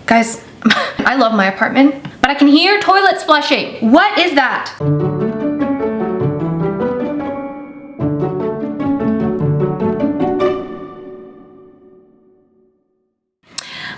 Guys, I love my apartment, but I can hear toilets flushing. What is that?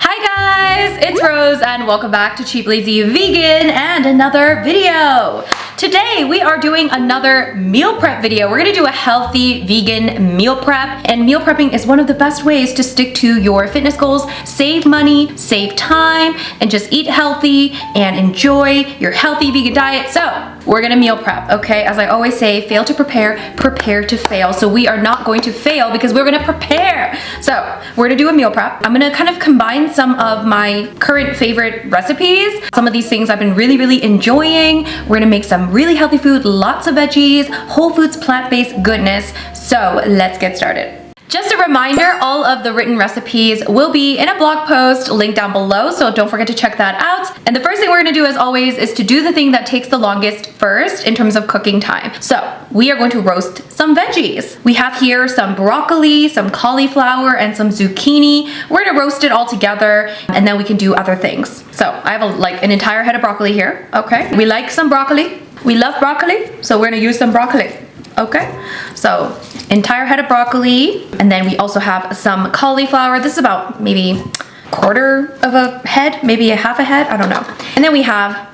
Hi guys, it's Rose and welcome back to Cheap Lazy Vegan and another video. Today we are doing another meal prep video. We're gonna do a healthy vegan meal prep, and meal prepping is one of the best ways to stick to your fitness goals, save money, save time, and just eat healthy and enjoy your healthy vegan diet. So we're gonna meal prep, okay? As I always say, fail to prepare, prepare to fail. So we are not going to fail because we're gonna prepare. So we're gonna do a meal prep. I'm gonna kind of combine some of my current favorite recipes. Some of these things I've been really enjoying. We're gonna make some really healthy food, lots of veggies, whole foods, plant-based goodness. So let's get started. Just a reminder, all of the written recipes will be in a blog post linked down below, so don't forget to check that out. And the first thing we're gonna do, as always, is to do the thing that takes the longest first in terms of cooking time. So we are going to roast some veggies. We have here some broccoli, some cauliflower, and some zucchini. We're gonna roast it all together, and then we can do other things. So I have an entire head of broccoli here, okay? We like some broccoli. We love broccoli, so we're gonna use some broccoli. Okay, so entire head of broccoli, and then we also have some cauliflower. This is about maybe quarter of a head, maybe a half a head, I don't know. And then we have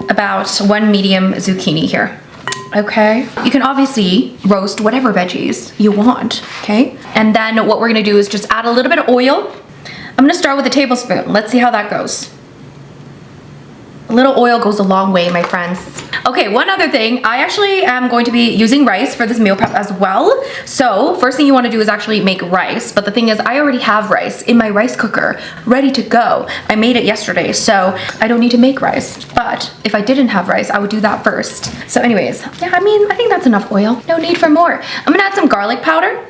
about one medium zucchini here. Okay, you can obviously roast whatever veggies you want, okay? And then what we're gonna do is just add a little bit of oil. I'm gonna start with a tablespoon. Let's see how that goes. A little oil goes a long way, my friends. Okay, one other thing, I actually am going to be using rice for this meal prep as well. So first thing you wanna do is actually make rice. But the thing is, I already have rice in my rice cooker, ready to go. I made it yesterday, so I don't need to make rice. But if I didn't have rice, I would do that first. So anyways, yeah, I think that's enough oil. No need for more. I'm gonna add some garlic powder.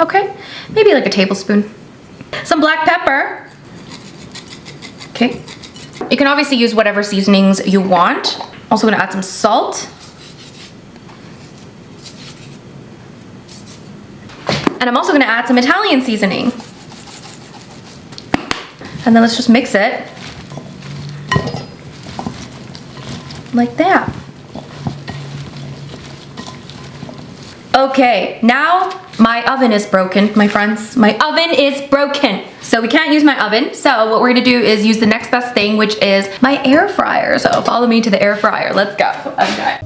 Okay, maybe like a tablespoon. Some black pepper. Okay. You can obviously use whatever seasonings you want. Also gonna add some salt. And I'm also gonna add some Italian seasoning. And then let's just mix it. Like that. Okay, now my oven is broken, my friends. My oven is broken. So we can't use my oven. So what we're gonna do is use the next best thing, which is my air fryer. So follow me to the air fryer. Let's go. Okay.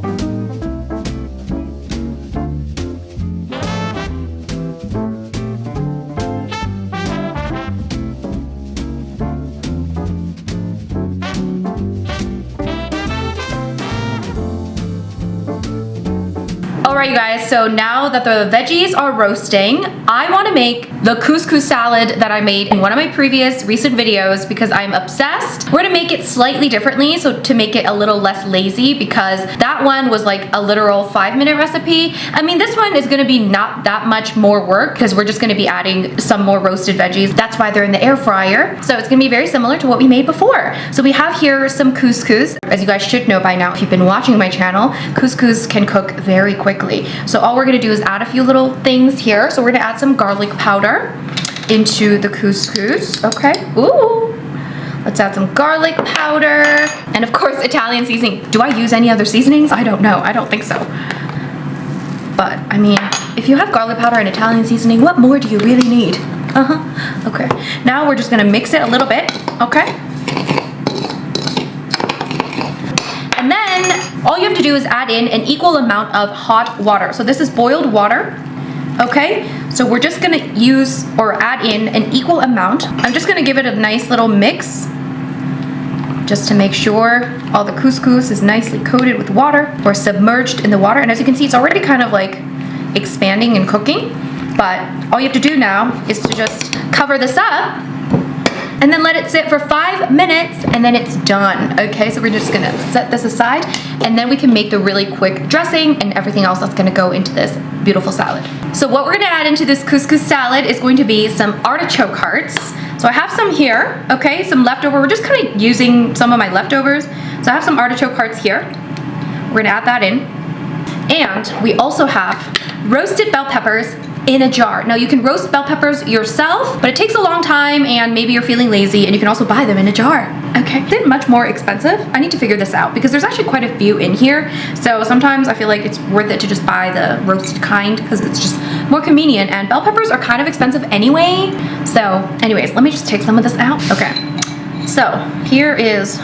Alright you guys, so now that the veggies are roasting, I want to make the couscous salad that I made in one of my previous recent videos because I'm obsessed. We're going to make it slightly differently, so to make it a little less lazy, because that one was like a literal 5-minute recipe. I mean, this one is going to be not that much more work because we're just going to be adding some more roasted veggies. That's why they're in the air fryer. So it's going to be very similar to what we made before. So we have here some couscous. As you guys should know by now, if you've been watching my channel, couscous can cook very quickly. So all we're gonna do is add a few little things here. So we're gonna add some garlic powder into the couscous, okay? Ooh, let's add some garlic powder. And of course, Italian seasoning. Do I use any other seasonings? I don't know, I don't think so. But I mean, if you have garlic powder and Italian seasoning, what more do you really need? Okay, now we're just gonna mix it a little bit, okay? And then all you have to do is add in an equal amount of hot water. So this is boiled water, okay? So we're just gonna use or add in an equal amount. I'm just gonna give it a nice little mix just to make sure all the couscous is nicely coated with water or submerged in the water. And as you can see, it's already kind of like expanding and cooking. But all you have to do now is to just cover this up and then let it sit for 5 minutes and then it's done. Okay, so we're just gonna set this aside and then we can make the really quick dressing and everything else that's gonna go into this beautiful salad. So what we're gonna add into this couscous salad is going to be some artichoke hearts. So I have some here, okay, some leftover. We're just kind of using some of my leftovers. So I have some artichoke hearts here. We're gonna add that in. And we also have roasted bell peppers in a jar. Now you can roast bell peppers yourself, but it takes a long time and maybe you're feeling lazy, and you can also buy them in a jar. Okay, is it much more expensive? I need to figure this out because there's actually quite a few in here. So sometimes I feel like it's worth it to just buy the roasted kind because it's just more convenient, and bell peppers are kind of expensive anyway. So anyways, let me just take some of this out. Okay, so here is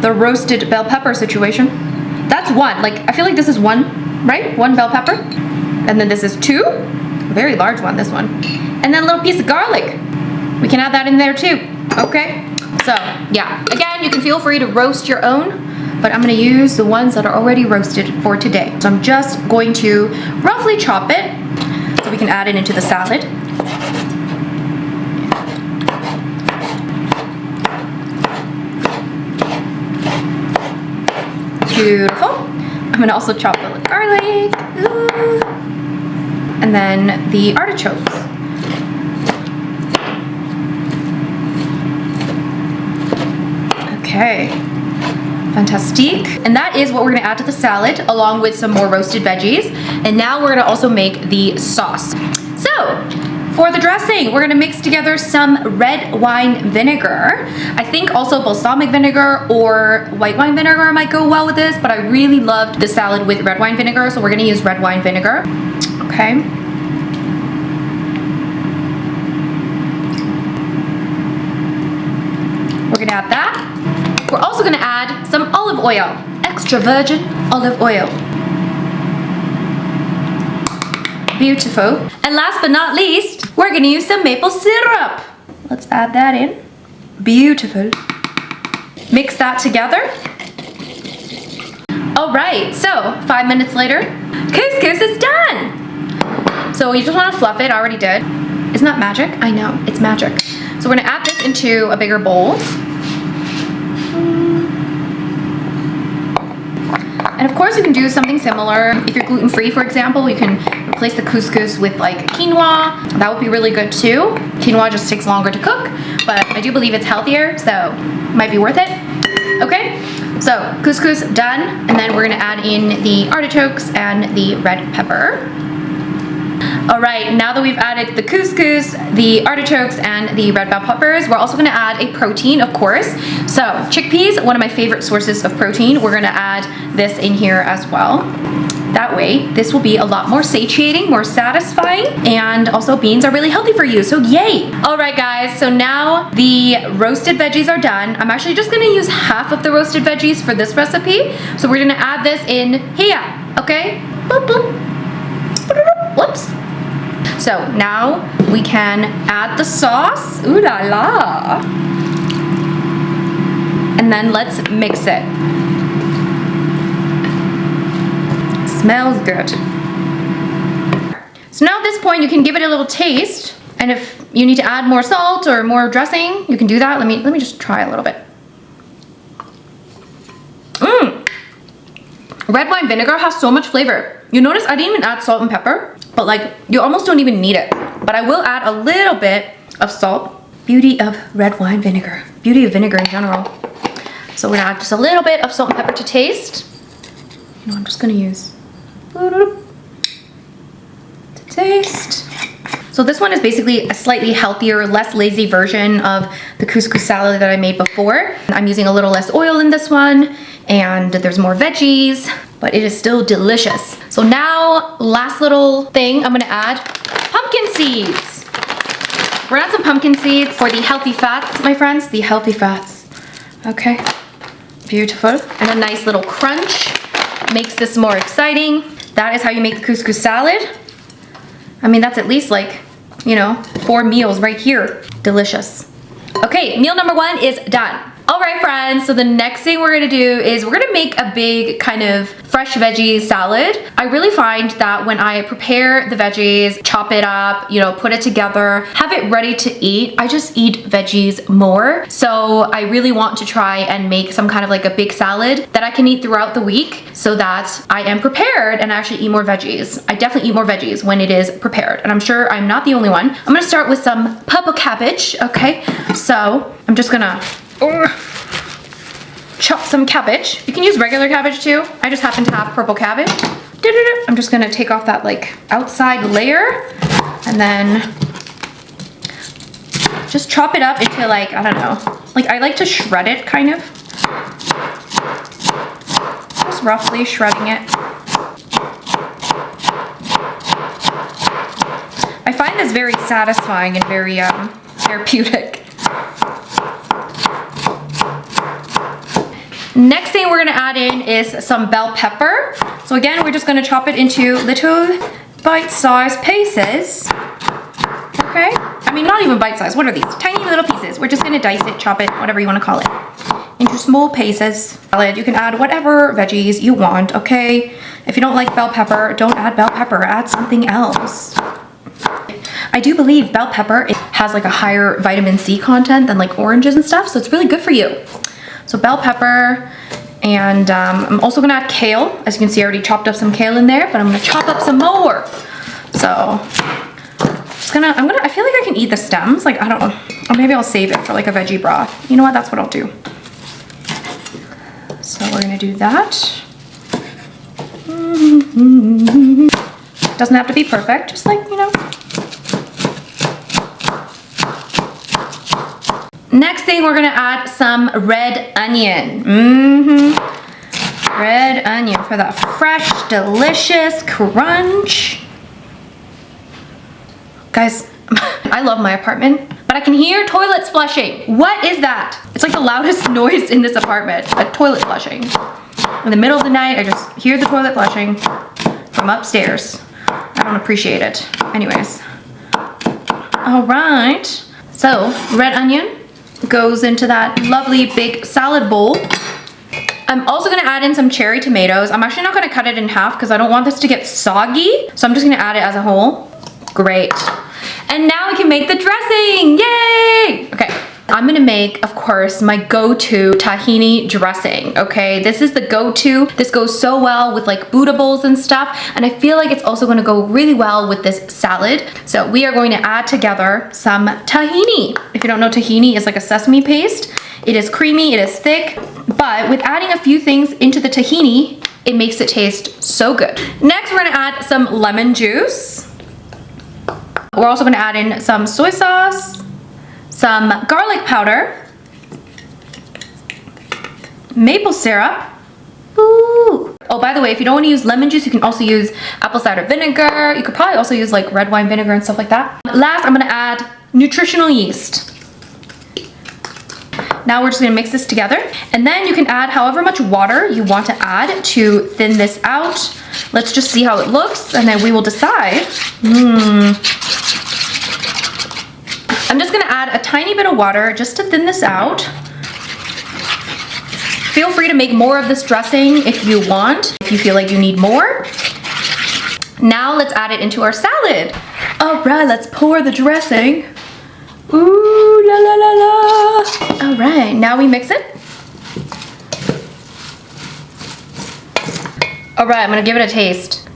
the roasted bell pepper situation. That's one, like I feel like this is one, right? One bell pepper. And then this is two. A very large one, this one. And then a little piece of garlic. We can add that in there too, okay? So, yeah, again, you can feel free to roast your own, but I'm gonna use the ones that are already roasted for today. So I'm just going to roughly chop it so we can add it into the salad. Beautiful. I'm gonna also chop the garlic. Ooh. And then the artichokes. Okay, fantastic. And that is what we're gonna add to the salad along with some more roasted veggies. And now we're gonna also make the sauce. So, for the dressing, we're gonna mix together some red wine vinegar. I think also balsamic vinegar or white wine vinegar might go well with this, but I really loved the salad with red wine vinegar, so we're gonna use red wine vinegar. Okay. We're gonna add that. We're also gonna add some olive oil, extra virgin olive oil. Beautiful. And last but not least, we're gonna use some maple syrup. Let's add that in. Beautiful. Mix that together. All right, so 5 minutes later, couscous is done. So you just wanna fluff it, I already did. Isn't that magic? I know, it's magic. So we're gonna add this into a bigger bowl. And of course you can do something similar. If you're gluten-free, for example, you can replace the couscous with like quinoa. That would be really good too. Quinoa just takes longer to cook, but I do believe it's healthier, so might be worth it. Okay, so couscous done, and then we're gonna add in the artichokes and the red pepper. All right, now that we've added the couscous, the artichokes, and the red bell peppers, we're also gonna add a protein, of course. So chickpeas, one of my favorite sources of protein, we're gonna add this in here as well. That way, this will be a lot more satiating, more satisfying, and also beans are really healthy for you, so yay! All right, guys, so now the roasted veggies are done. I'm actually just gonna use half of the roasted veggies for this recipe. So we're gonna add this in here, okay? Boop, boop. Whoops. So now we can add the sauce. Ooh la la. And then let's mix it. Smells good. So now at this point you can give it a little taste, and if you need to add more salt or more dressing, you can do that. Let me just try a little bit. Red wine vinegar has so much flavor. You notice I didn't even add salt and pepper, but like you almost don't even need it. But I will add a little bit of salt. Beauty of red wine vinegar. Beauty of vinegar in general. So we're gonna add just a little bit of salt and pepper to taste. You know, I'm just gonna use to taste. So this one is basically a slightly healthier, less lazy version of the couscous salad that I made before. I'm using a little less oil in this one, and there's more veggies, but it is still delicious. So now, last little thing, I'm gonna add pumpkin seeds. We're gonna add some pumpkin seeds for the healthy fats, my friends, the healthy fats. Okay, beautiful. And a nice little crunch makes this more exciting. That is how you make the couscous salad. I mean, that's at least like, you know, 4 meals right here. Delicious. Okay, meal number 1 is done. All right, friends, so the next thing we're gonna do is we're gonna make a big kind of fresh veggie salad. I really find that when I prepare the veggies, chop it up, you know, put it together, have it ready to eat, I just eat veggies more. So I really want to try and make some kind of like a big salad that I can eat throughout the week so that I am prepared and I actually eat more veggies. I definitely eat more veggies when it is prepared, and I'm sure I'm not the only one. I'm gonna start with some purple cabbage, okay? So I'm just gonna chop some cabbage. You can use regular cabbage too. I just happen to have purple cabbage. I'm just gonna take off that like outside layer and then just chop it up into like, I don't know, like I like to shred it kind of. Just roughly shredding it. I find this very satisfying and very therapeutic. Next thing we're gonna add in is some bell pepper. So again, we're just gonna chop it into little bite-sized pieces. Okay? I mean, not even bite-sized. What are these? Tiny little pieces. We're just gonna dice it, chop it, whatever you wanna call it, into small pieces. You can add whatever veggies you want, okay? If you don't like bell pepper, don't add bell pepper. Add something else. I do believe bell pepper has like a higher vitamin C content than like oranges and stuff, so it's really good for you. So bell pepper, and I'm also gonna add kale. As you can see, I already chopped up some kale in there, but I'm gonna chop up some more. So, I feel like I can eat the stems. Like, I don't know, or maybe I'll save it for like a veggie broth. You know what, that's what I'll do. So we're gonna do that. Doesn't have to be perfect, just like, you know. Next thing, we're gonna add some red onion. Red onion for that fresh, delicious crunch. Guys, I love my apartment, but I can hear toilets flushing. What is that? It's like the loudest noise in this apartment, a toilet flushing. In the middle of the night, I just hear the toilet flushing from upstairs. I don't appreciate it. Anyways. All right. So, red onion goes into that lovely big salad bowl. I'm also gonna add in some cherry tomatoes. I'm actually not gonna cut it in half because I don't want this to get soggy. So I'm just gonna add it as a whole. Great. And now we can make the dressing, yay! Okay, I'm gonna make, of course, my go-to tahini dressing, okay? This is the go-to. This goes so well with like Buddha bowls and stuff, and I feel like it's also gonna go really well with this salad. So we are going to add together some tahini. If you don't know, tahini is like a sesame paste. It is creamy, it is thick, but with adding a few things into the tahini, it makes it taste so good. Next, we're gonna add some lemon juice. We're also gonna add in some soy sauce, some garlic powder, maple syrup. Ooh. Oh, by the way, if you don't want to use lemon juice, you can also use apple cider vinegar. You could probably also use like red wine vinegar and stuff like that. Last, I'm gonna add nutritional yeast. Now we're just gonna mix this together, and then you can add however much water you want to add to thin this out. Let's just see how it looks, and then we will decide. I'm just gonna add a tiny bit of water just to thin this out. Feel free to make more of this dressing if you want, if you feel like you need more. Now let's add it into our salad. All right, let's pour the dressing. Ooh, la la la la. All right, now we mix it. All right, I'm gonna give it a taste.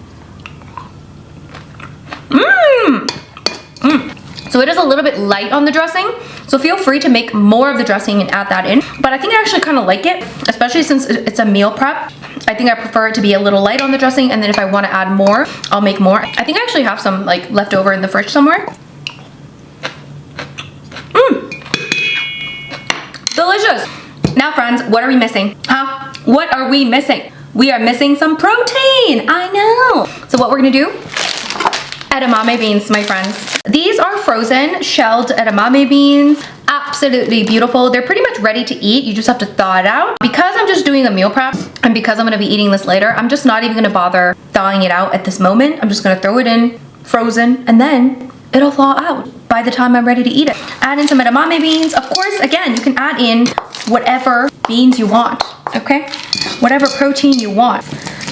So it is a little bit light on the dressing, so feel free to make more of the dressing and add that in. But I think I actually kind of like it, especially since it's a meal prep. I think I prefer it to be a little light on the dressing, and then if I want to add more, I'll make more. I think I actually have some like left over in the fridge somewhere. Delicious. Now friends, what are we missing? Huh? What are we missing? We are missing some protein. I know. So what we're gonna do? Edamame beans, my friends. These are frozen shelled edamame beans. Absolutely beautiful. They're pretty much ready to eat. You just have to thaw it out. Because I'm just doing a meal prep, and because I'm gonna be eating this later, I'm just not even gonna bother thawing it out at this moment. I'm just gonna throw it in frozen, and then it'll thaw out by the time I'm ready to eat it. Add in some edamame beans. Of course, again, you can add in whatever beans you want, okay? Whatever protein you want.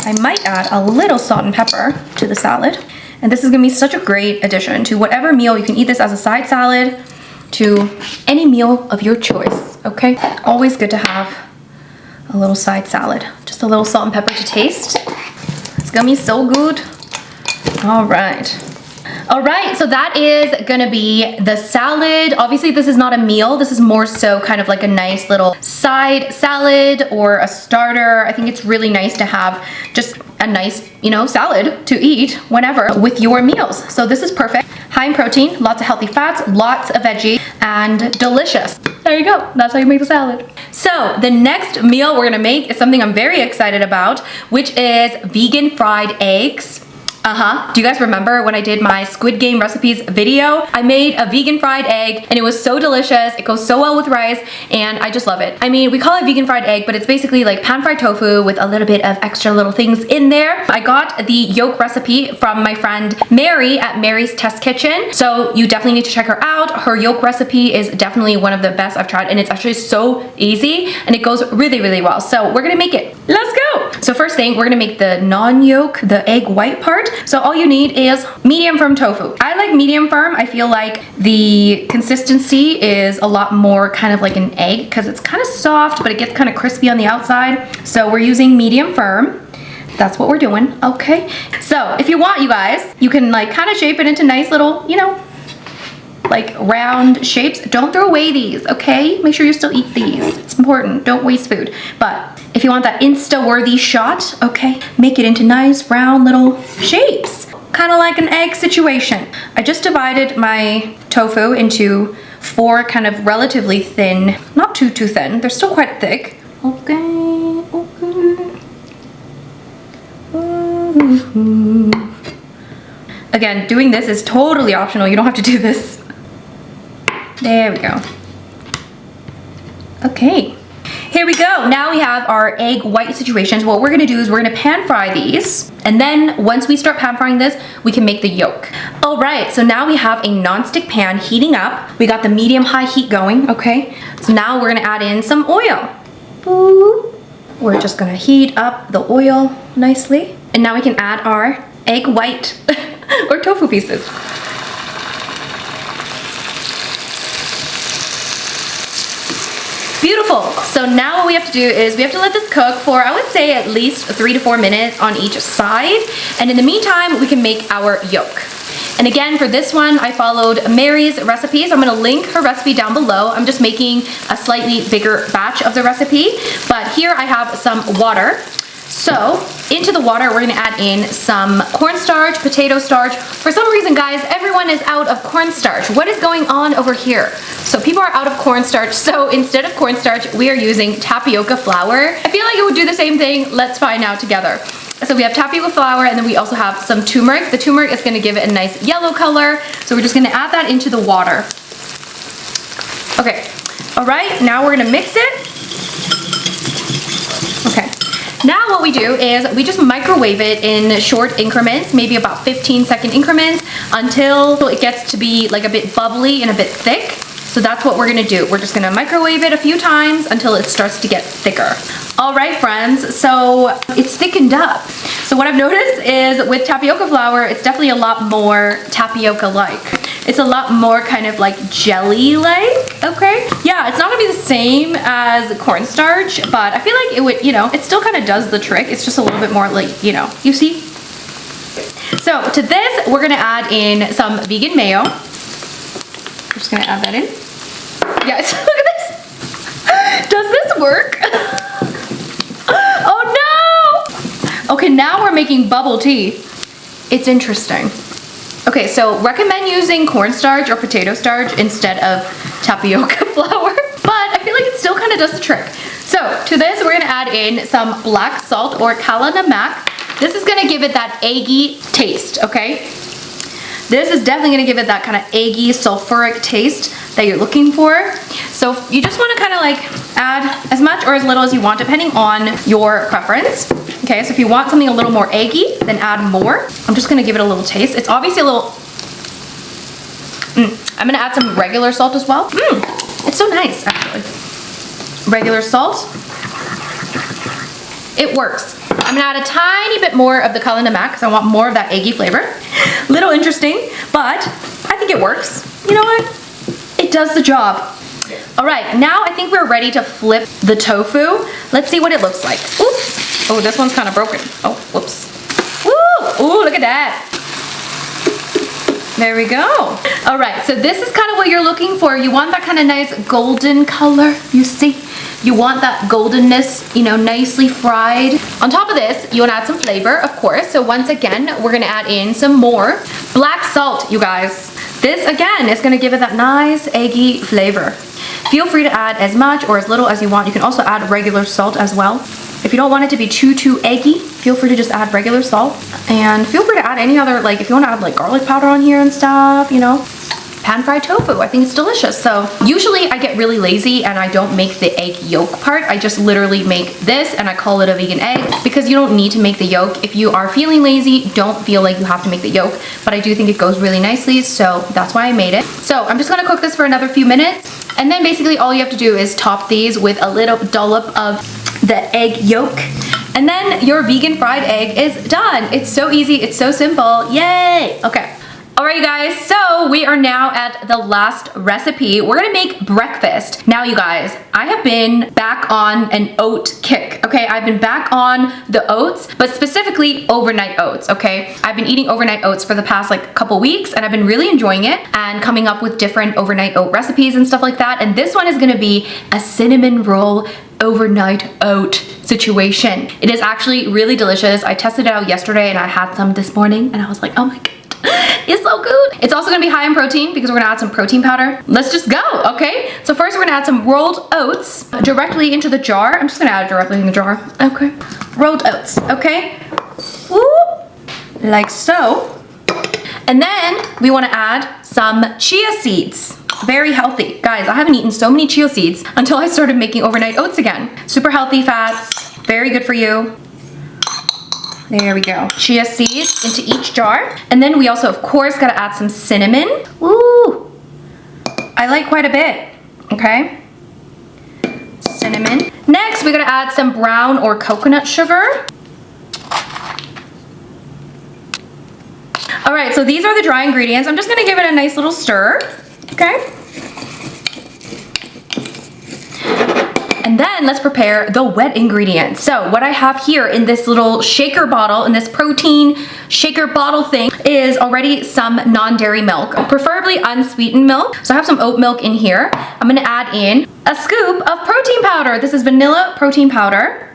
I might add a little salt and pepper to the salad. And this is gonna be such a great addition to whatever meal. You can eat this as a side salad, to any meal of your choice, okay? Always good to have a little side salad. Just a little salt and pepper to taste. It's gonna be so good. All right. All right, so that is gonna be the salad. Obviously, this is not a meal. This is more so kind of like a nice little side salad or a starter. I think it's really nice to have just a nice, you know, salad to eat whenever with your meals. So this is perfect. High in protein, lots of healthy fats, lots of veggies, and delicious. There you go. That's how you make the salad. So the next meal we're gonna make is something I'm very excited about, which is vegan fried eggs. Do you guys remember when I did my Squid Game recipes video? I made a vegan fried egg and it was so delicious. It goes so well with rice and I just love it. I mean, we call it vegan fried egg, but it's basically like pan-fried tofu with a little bit of extra little things in there. I got the yolk recipe from my friend Mary at Mary's Test Kitchen. So you definitely need to check her out. Her yolk recipe is definitely one of the best I've tried and it's actually so easy and it goes really, really well. So we're gonna make it. Let's go. So first thing, we're gonna make the non-yolk, the egg white part. So all you need is medium firm tofu. I like medium firm. I feel like the consistency is a lot more kind of like an egg because it's kind of soft, but it gets kind of crispy on the outside. So we're using medium firm. That's what we're doing, okay? So if you want, you guys, you can like kind of shape it into nice little, you know, like round shapes. Don't throw away these, okay? Make sure you still eat these. It's important, don't waste food. But if you want that Insta-worthy shot, okay, make it into nice round little shapes. Kind of like an egg situation. I just divided my tofu into 4 kind of relatively thin, not too thin, they're still quite thick. Okay, okay. Again, doing this is totally optional. You don't have to do this. There we go. Okay, here we go. Now we have our egg white situations. What we're gonna do is we're gonna pan fry these. And then once we start pan frying this, we can make the yolk. All right, so now we have a non-stick pan heating up. We got the medium high heat going, okay? So now we're gonna add in some oil. Boop. We're just gonna heat up the oil nicely. And now we can add our egg white or tofu pieces. Beautiful. So now what we have to do is we have to let this cook for, I would say, at least 3 to 4 minutes on each side. And in the meantime, we can make our yolk. And again, for this one, I followed Mary's recipes. I'm gonna link her recipe down below. I'm just making a slightly bigger batch of the recipe. But here I have some water. So into the water, we're gonna add in some cornstarch, potato starch. For some reason, guys, everyone is out of cornstarch. What is going on over here? So people are out of cornstarch. So instead of cornstarch, we are using tapioca flour. I feel like it would do the same thing. Let's find out together. So we have tapioca flour and then we also have some turmeric. The turmeric is gonna give it a nice yellow color. So we're just gonna add that into the water. Okay, all right, now we're gonna mix it. Okay. Now what we do is we just microwave it in short increments, maybe about 15-second increments until it gets to be like a bit bubbly and a bit thick. So that's what we're gonna do. We're just gonna microwave it a few times until it starts to get thicker. All right, friends, so it's thickened up. So what I've noticed is with tapioca flour, it's definitely a lot more tapioca-like. It's a lot more kind of like jelly-like, okay? Yeah, it's not gonna be the same as cornstarch, but I feel like it would, you know, it still kind of does the trick. It's just a little bit more like, you know, you see? So to this, we're gonna add in some vegan mayo. I'm just gonna add that in. Yes, look at this. Does this work? Oh no! Okay, now we're making bubble tea. It's interesting. Okay, so recommend using cornstarch or potato starch instead of tapioca flour, but I feel like it still kind of does the trick. So to this, we're gonna add in some black salt or kala namak. This is gonna give it that eggy taste, okay? This is definitely gonna give it that kind of eggy, sulfuric taste that you're looking for. So you just wanna kind of like add as much or as little as you want, depending on your preference. Okay, so if you want something a little more eggy, then add more. I'm just gonna give it a little taste. It's obviously a little, I'm gonna add some regular salt as well. It's so nice, actually. Regular salt. It works. I'm gonna add a tiny bit more of the kala namak because I want more of that eggy flavor. Little interesting, but I think it works. You know what? It does the job. All right, now I think we're ready to flip the tofu. Let's see what it looks like. Ooh. Oh, this one's kind of broken. Oh, whoops. Woo! Ooh, look at that. There we go. All right, so this is kind of what you're looking for. You want that kind of nice golden color, you see? You want that goldenness, you know, nicely fried. On top of this, you want to add some flavor, of course. So once again, we're going to add in some more black salt, you guys. This, again, is going to give it that nice eggy flavor. Feel free to add as much or as little as you want. You can also add regular salt as well. If you don't want it to be too eggy, feel free to just add regular salt. And feel free to add any other, like if you want to add like garlic powder on here and stuff, you know. Pan-fried tofu, I think it's delicious. So usually I get really lazy and I don't make the egg yolk part. I just literally make this and I call it a vegan egg because you don't need to make the yolk. If you are feeling lazy, don't feel like you have to make the yolk, but I do think it goes really nicely, so that's why I made it. So I'm just gonna cook this for another few minutes, and then basically all you have to do is top these with a little dollop of the egg yolk, and then your vegan fried egg is done. It's so easy, it's so simple, yay! Okay. Alright you guys, so we are now at the last recipe. We're gonna make breakfast. Now you guys, I have been back on an oat kick, okay? I've been back on the oats, but specifically overnight oats, okay? I've been eating overnight oats for the past like couple weeks and I've been really enjoying it and coming up with different overnight oat recipes and stuff like that. And this one is gonna be a cinnamon roll overnight oat situation. It is actually really delicious. I tested it out yesterday and I had some this morning and I was like, oh my god. It's so good. It's also gonna be high in protein because we're gonna add some protein powder. Let's just go, okay? So first we're gonna add some rolled oats directly into the jar. I'm just gonna add it directly in the jar. Okay. Rolled oats, okay? Woo! Like so. And then we wanna add some chia seeds. Very healthy. Guys, I haven't eaten so many chia seeds until I started making overnight oats again. Super healthy fats, very good for you. There we go. Chia seeds into each jar. And then we also, of course, gotta add some cinnamon. Woo! I like quite a bit, okay? Cinnamon. Next, we gotta add some brown or coconut sugar. All right, so these are the dry ingredients. I'm just gonna give it a nice little stir, okay? And then let's prepare the wet ingredients. So what I have here in this little shaker bottle, in this protein shaker bottle thing, is already some non-dairy milk, preferably unsweetened milk. So I have some oat milk in here. I'm gonna add in a scoop of protein powder. This is vanilla protein powder.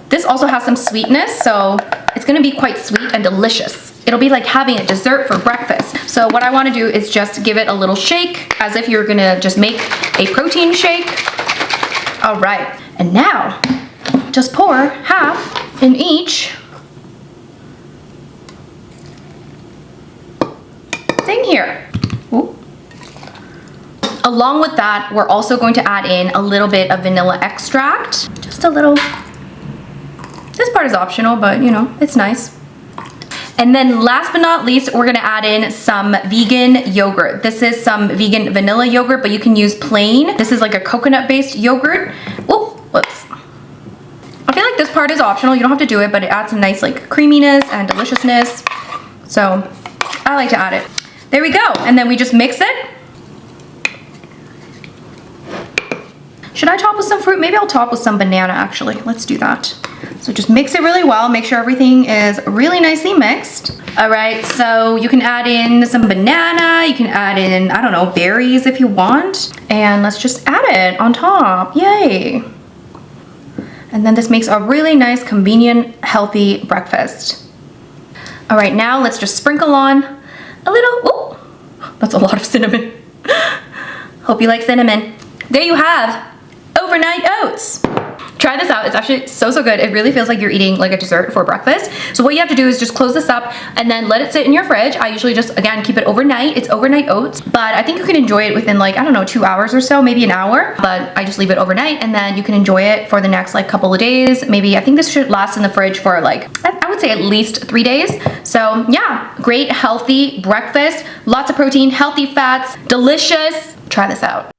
This also has some sweetness, so it's gonna be quite sweet and delicious. It'll be like having a dessert for breakfast. So what I wanna do is just give it a little shake as if you're gonna just make a protein shake. All right, and now just pour half in each thing here. Ooh. Along with that, we're also going to add in a little bit of vanilla extract. Just a little. This part is optional, but you know, it's nice. And then last but not least, we're gonna add in some vegan yogurt. This is some vegan vanilla yogurt, but you can use plain. This is like a coconut-based yogurt. Oh, whoops. I feel like this part is optional. You don't have to do it, but it adds some nice like creaminess and deliciousness. So I like to add it. There we go. And then we just mix it. Should I top with some fruit? Maybe I'll top with some banana actually. Let's do that. So just mix it really well. Make sure everything is really nicely mixed. All right, so you can add in some banana. You can add in, I don't know, berries if you want. And let's just add it on top, yay. And then this makes a really nice, convenient, healthy breakfast. All right, now let's just sprinkle on a little, oh, that's a lot of cinnamon. Hope you like cinnamon. There you have overnight oats. Try this out. It's actually so good. It really feels like you're eating like a dessert for breakfast. So what you have to do is just close this up and then let it sit in your fridge. I usually just, again, keep it overnight. It's overnight oats, but I think you can enjoy it within like, I don't know, 2 hours or so, maybe an hour, but I just leave it overnight and then you can enjoy it for the next like couple of days. Maybe, I think this should last in the fridge for like, I would say at least 3 days. So yeah, great, healthy breakfast, lots of protein, healthy fats, delicious. Try this out.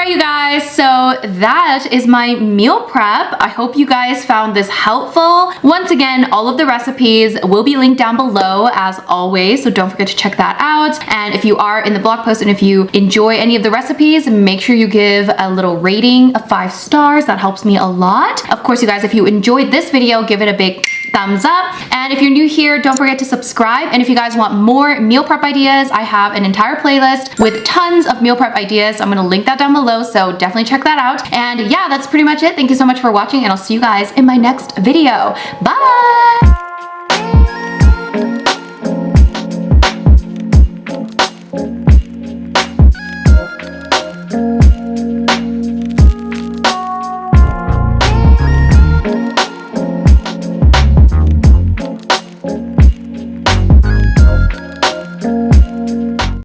right, you guys, so that is my meal prep. I hope you guys found this helpful. Once again, all of the recipes will be linked down below as always, so don't forget to check that out. And if you are in the blog post and if you enjoy any of the recipes, make sure you give a little rating of 5 stars. That helps me a lot. Of course, you guys, if you enjoyed this video, give it a big thumbs up. And if you're new here, don't forget to subscribe. And if you guys want more meal prep ideas, I have an entire playlist with tons of meal prep ideas. I'm gonna link that down below, so definitely check that out. And yeah, that's pretty much it. Thank you so much for watching, and I'll see you guys in my next video. Bye!